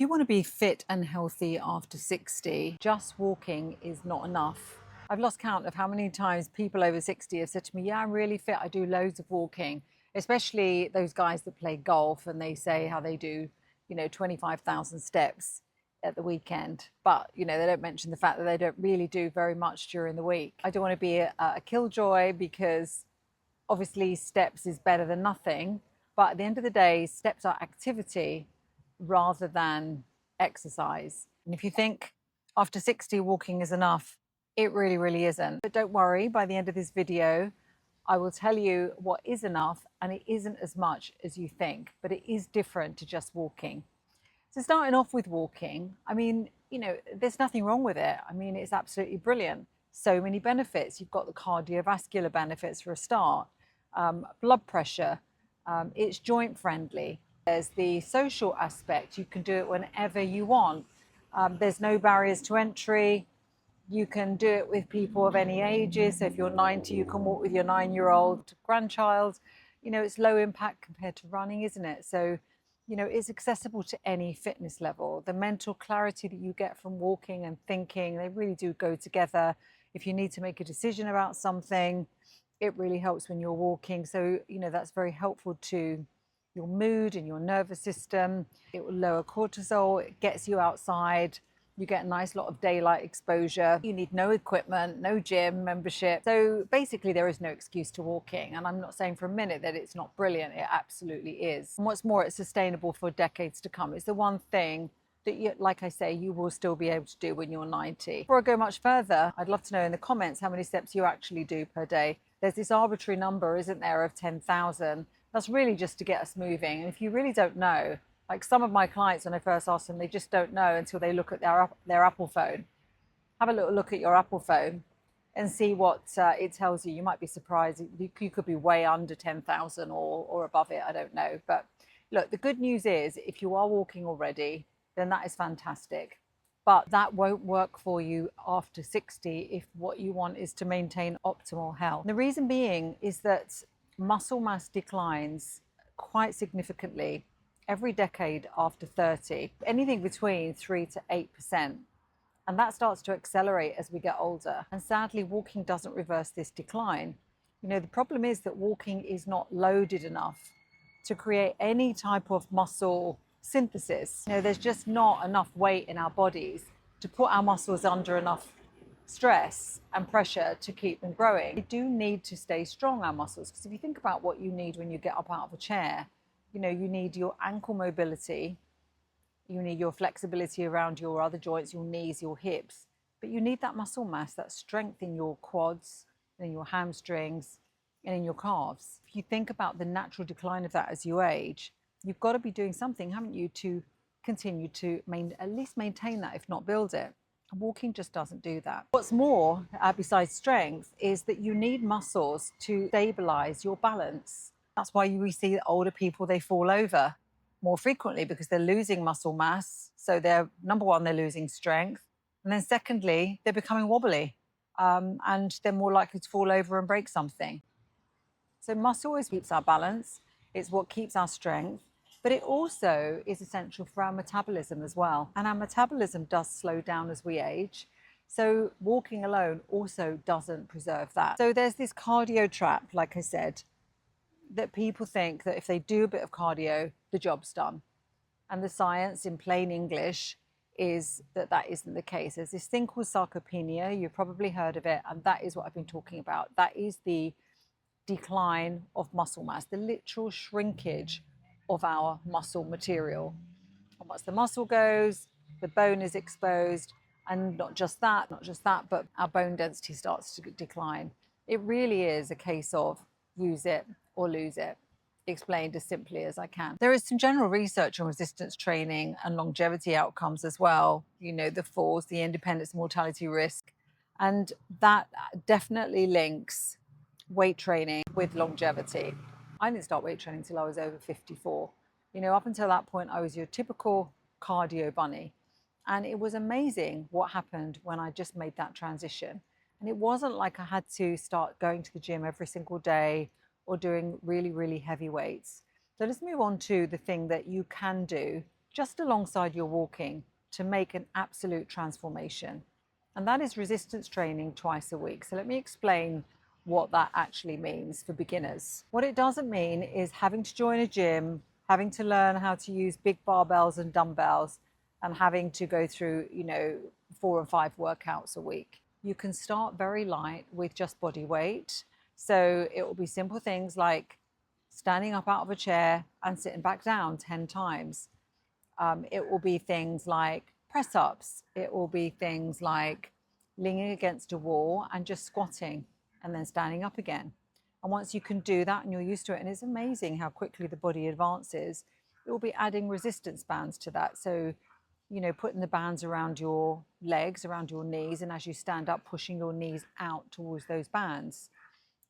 If you want to be fit and healthy after 60, just walking is not enough. I've lost count of how many times people over 60 have said to me, yeah, I'm really fit, I do loads of walking, especially those guys that play golf and they say how they do, 25,000 steps at the weekend. But, they don't mention the fact that they don't really do very much during the week. I don't want to be a killjoy because obviously steps is better than nothing. But at the end of the day, steps are activity rather than exercise. And if you think after 60 walking is enough, it really, really isn't. But don't worry, by the end of this video, I will tell you what is enough, and it isn't as much as you think, but it is different to just walking. So starting off with walking, there's nothing wrong with it. It's absolutely brilliant. So many benefits. You've got the cardiovascular benefits for a start, blood pressure, it's joint friendly. There's the social aspect. You can do it whenever you want. There's no barriers to entry. You can do it with people of any ages. So if you're 90, you can walk with your 9-year-old grandchild. It's low impact compared to running, isn't it? So, it's accessible to any fitness level. The mental clarity that you get from walking and thinking, they really do go together. If you need to make a decision about something, it really helps when you're walking. So, that's very helpful to your mood and your nervous system. It will lower cortisol, it gets you outside, you get a nice lot of daylight exposure. You need no equipment, no gym membership. So basically there is no excuse to walking. And I'm not saying for a minute that it's not brilliant, it absolutely is. And what's more, it's sustainable for decades to come. It's the one thing that, like I say, you will still be able to do when you're 90. Before I go much further, I'd love to know in the comments how many steps you actually do per day. There's this arbitrary number, isn't there, of 10,000. That's really just to get us moving. And if you really don't know, like some of my clients, when I first ask them, they just don't know until they look at their Apple phone. Have a little look at your Apple phone and see what it tells you. You might be surprised. You could be way under 10,000 or above it. I don't know. But look, the good news is if you are walking already, then that is fantastic. But that won't work for you after 60 if what you want is to maintain optimal health. The reason being is that muscle mass declines quite significantly every decade after 30, anything between 3 to 8%. And that starts to accelerate as we get older. And sadly, walking doesn't reverse this decline. The problem is that walking is not loaded enough to create any type of muscle synthesis. There's just not enough weight in our bodies to put our muscles under enough stress and pressure to keep them growing. We do need to stay strong, our muscles, because if you think about what you need when you get up out of a chair, you need your ankle mobility, you need your flexibility around your other joints, your knees, your hips, but you need that muscle mass, that strength in your quads, in your hamstrings, and in your calves. If you think about the natural decline of that as you age, you've got to be doing something, haven't you, to continue to at least maintain that, if not build it. Walking just doesn't do that. What's more, besides strength, is that you need muscles to stabilize your balance. That's why we see older people, they fall over more frequently because they're losing muscle mass. So number one, they're losing strength. And then secondly, they're becoming wobbly and they're more likely to fall over and break something. So muscle always keeps our balance. It's what keeps our strength. But it also is essential for our metabolism as well. And our metabolism does slow down as we age. So walking alone also doesn't preserve that. So there's this cardio trap, like I said, that people think that if they do a bit of cardio, the job's done. And the science in plain English is that isn't the case. There's this thing called sarcopenia. You've probably heard of it. And that is what I've been talking about. That is the decline of muscle mass, the literal shrinkage of our muscle material. And once the muscle goes, the bone is exposed, and not just that, but our bone density starts to decline. It really is a case of use it or lose it, explained as simply as I can. There is some general research on resistance training and longevity outcomes as well. The falls, the independence, mortality risk, and that definitely links weight training with longevity. I didn't start weight training until I was over 54. Up until that point, I was your typical cardio bunny. And it was amazing what happened when I just made that transition. And it wasn't like I had to start going to the gym every single day or doing really, really heavy weights. So let's move on to the thing that you can do just alongside your walking to make an absolute transformation. And that is resistance training twice a week. So let me explain what that actually means for beginners. What it doesn't mean is having to join a gym, having to learn how to use big barbells and dumbbells, and having to go through, 4 or 5 workouts a week. You can start very light with just body weight. So it will be simple things like standing up out of a chair and sitting back down 10 times. It will be things like press ups. It will be things like leaning against a wall and just squatting and then standing up again. And once you can do that and you're used to it, and it's amazing how quickly the body advances, it will be adding resistance bands to that. So, putting the bands around your legs, around your knees, and as you stand up, pushing your knees out towards those bands.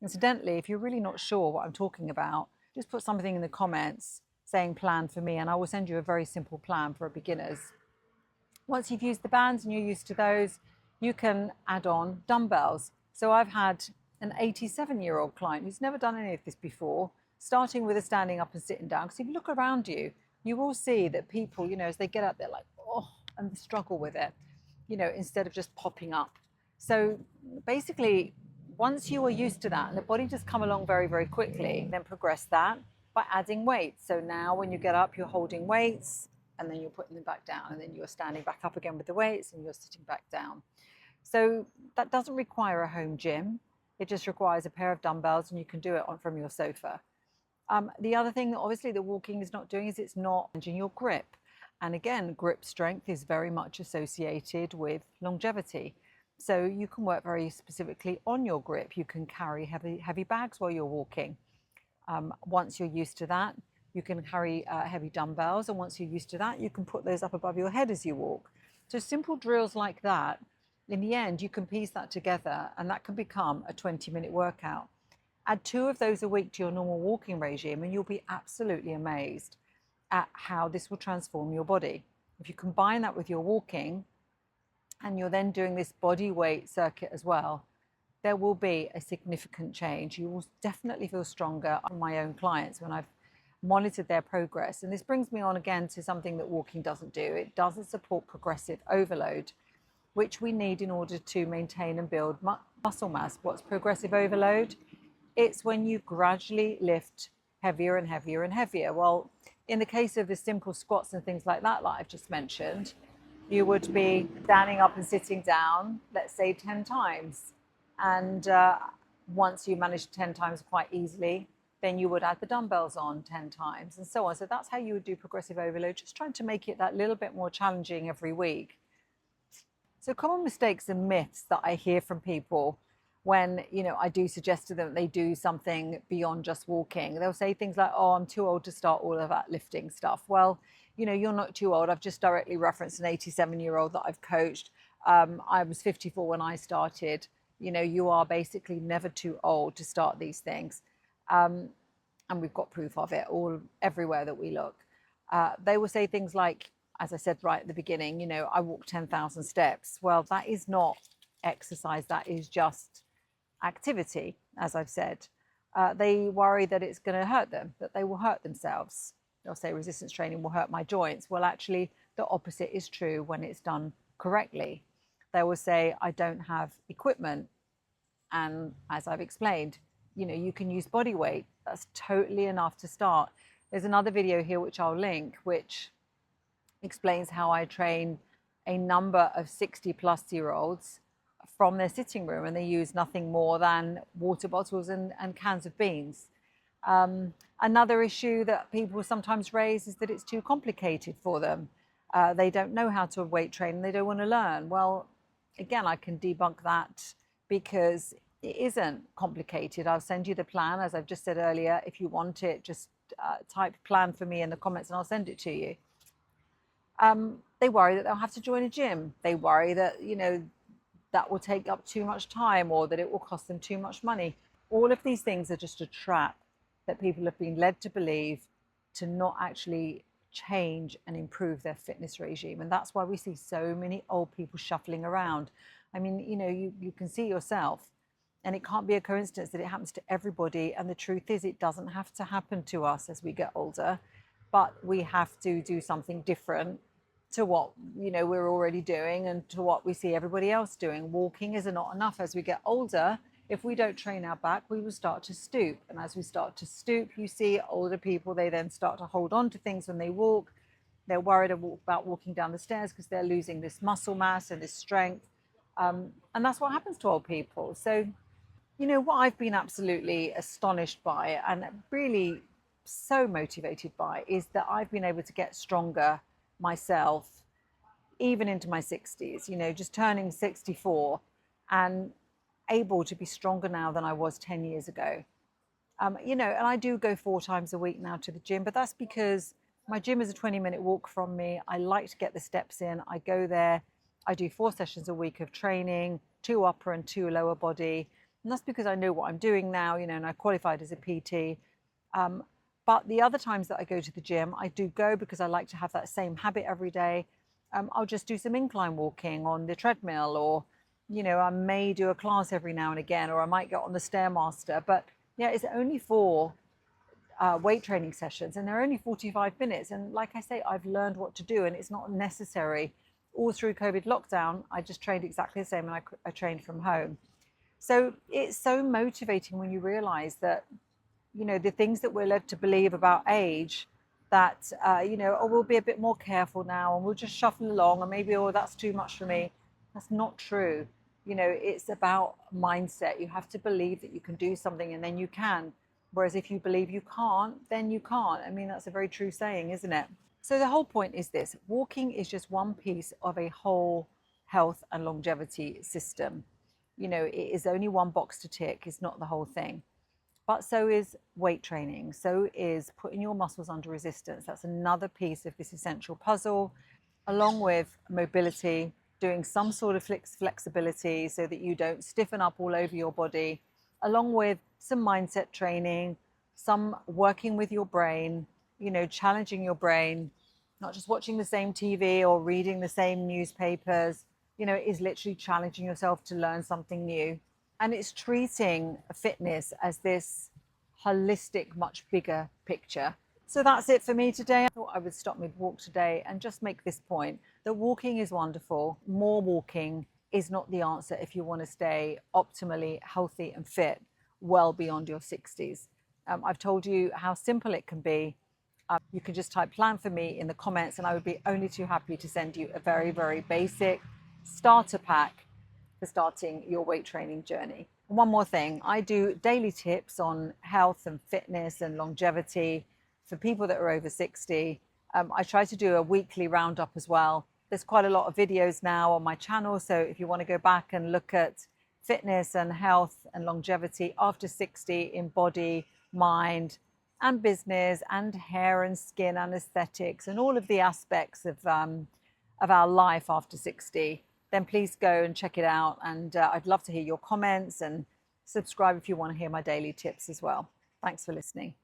Incidentally, if you're really not sure what I'm talking about, just put something in the comments saying plan for me, and I will send you a very simple plan for beginners. Once you've used the bands and you're used to those, you can add on dumbbells. So I've had an 87-year-old client who's never done any of this before, starting with a standing up and sitting down. Because if you look around you, you will see that people, as they get up, they're like, oh, and struggle with it, instead of just popping up. So basically, once you are used to that and the body just come along very, very quickly, then progress that by adding weights. So now when you get up, you're holding weights and then you're putting them back down, and then you're standing back up again with the weights and you're sitting back down. So that doesn't require a home gym. It just requires a pair of dumbbells and you can do it from your sofa. The other thing that obviously the walking is not doing is it's not changing your grip. And again, grip strength is very much associated with longevity. So you can work very specifically on your grip. You can carry heavy bags while you're walking. Once you're used to that, you can carry heavy dumbbells. And once you're used to that, you can put those up above your head as you walk. So simple drills like that, in the end, you can piece that together and that can become a 20-minute workout. Add 2 of those a week to your normal walking regime and you'll be absolutely amazed at how this will transform your body. If you combine that with your walking and you're then doing this body weight circuit as well, there will be a significant change. You will definitely feel stronger. On my own clients, when I've monitored their progress, and this brings me on again to something that walking doesn't do. It doesn't support progressive overload, which we need in order to maintain and build muscle mass. What's progressive overload? It's when you gradually lift heavier and heavier and heavier. Well, in the case of the simple squats and things like that I've just mentioned, you would be standing up and sitting down, let's say 10 times. And once you manage 10 times quite easily, then you would add the dumbbells on 10 times and so on. So that's how you would do progressive overload, just trying to make it that little bit more challenging every week. So common mistakes and myths that I hear from people when, I do suggest to them that they do something beyond just walking. They'll say things like, oh, I'm too old to start all of that lifting stuff. Well, you're not too old. I've just directly referenced an 87-year-old that I've coached. I was 54 when I started. You are basically never too old to start these things. And we've got proof of it everywhere that we look. They will say things like, as I said right at the beginning, I walk 10,000 steps. Well, that is not exercise. That is just activity, as I've said. They worry that it's going to hurt them, that they will hurt themselves. They'll say resistance training will hurt my joints. Well, actually, the opposite is true when it's done correctly. They will say, I don't have equipment. And as I've explained, you can use body weight. That's totally enough to start. There's another video here, which I'll link, which explains how I train a number of 60-plus-year-olds from their sitting room, and they use nothing more than water bottles and cans of beans. Another issue that people sometimes raise is that it's too complicated for them. They don't know how to weight train and they don't want to learn. Well, again, I can debunk that because it isn't complicated. I'll send you the plan, as I've just said earlier. If you want it, just type plan for me in the comments and I'll send it to you. They worry that they'll have to join a gym. They worry that, that will take up too much time or that it will cost them too much money. All of these things are just a trap that people have been led to believe to not actually change and improve their fitness regime. And that's why we see so many old people shuffling around. I mean, you can see yourself, and it can't be a coincidence that it happens to everybody. And the truth is, it doesn't have to happen to us as we get older. but we have to do something different to what we're already doing and to what we see everybody else doing. Walking is not enough. As we get older, if we don't train our back, we will start to stoop, and as we start to stoop, you see older people, they then start to hold on to things when they walk. They're worried about walking down the stairs because they're losing this muscle mass and this strength, and that's what happens to old people. So what I've been absolutely astonished by and really so motivated by is that I've been able to get stronger myself even into my 60s, just turning 64 and able to be stronger now than I was 10 years ago. And I do go 4 times a week now to the gym, but that's because my gym is a 20-minute walk from me. I like to get the steps in. I go there. I do 4 sessions a week of training, 2 upper and 2 lower body. And that's because I know what I'm doing now, and I qualified as a PT. But the other times that I go to the gym, I do go because I like to have that same habit every day. I'll just do some incline walking on the treadmill, or, I may do a class every now and again, or I might get on the Stairmaster. But yeah, it's only 4 weight training sessions, and they're only 45 minutes. And like I say, I've learned what to do, and it's not necessary. All through COVID lockdown, I just trained exactly the same, and I trained from home. So it's so motivating when you realize that, the things that we're led to believe about age, that, we'll be a bit more careful now and we'll just shuffle along, and maybe, that's too much for me. That's not true. It's about mindset. You have to believe that you can do something, and then you can. Whereas if you believe you can't, then you can't. I mean, that's a very true saying, isn't it? So the whole point is this: walking is just one piece of a whole health and longevity system. It is only one box to tick. It's not the whole thing. But so is weight training. So is putting your muscles under resistance. That's another piece of this essential puzzle, along with mobility, doing some sort of flexibility so that you don't stiffen up all over your body, along with some mindset training, some working with your brain, challenging your brain, not just watching the same TV or reading the same newspapers. It is literally challenging yourself to learn something new. And it's treating fitness as this holistic, much bigger picture. So that's it for me today. I thought I would stop mid-walk today and just make this point that walking is wonderful. More walking is not the answer if you want to stay optimally healthy and fit well beyond your 60s. I've told you how simple it can be. You can just type "plan for me" in the comments, and I would be only too happy to send you a very, very basic starter pack for starting your weight training journey. And one more thing, I do daily tips on health and fitness and longevity for people that are over 60. I try to do a weekly roundup as well. There's quite a lot of videos now on my channel, so if you want to go back and look at fitness and health and longevity after 60 in body, mind, and business, and hair and skin and aesthetics, and all of the aspects of our life after 60, then please go and check it out. And I'd love to hear your comments, and subscribe if you want to hear my daily tips as well. Thanks for listening.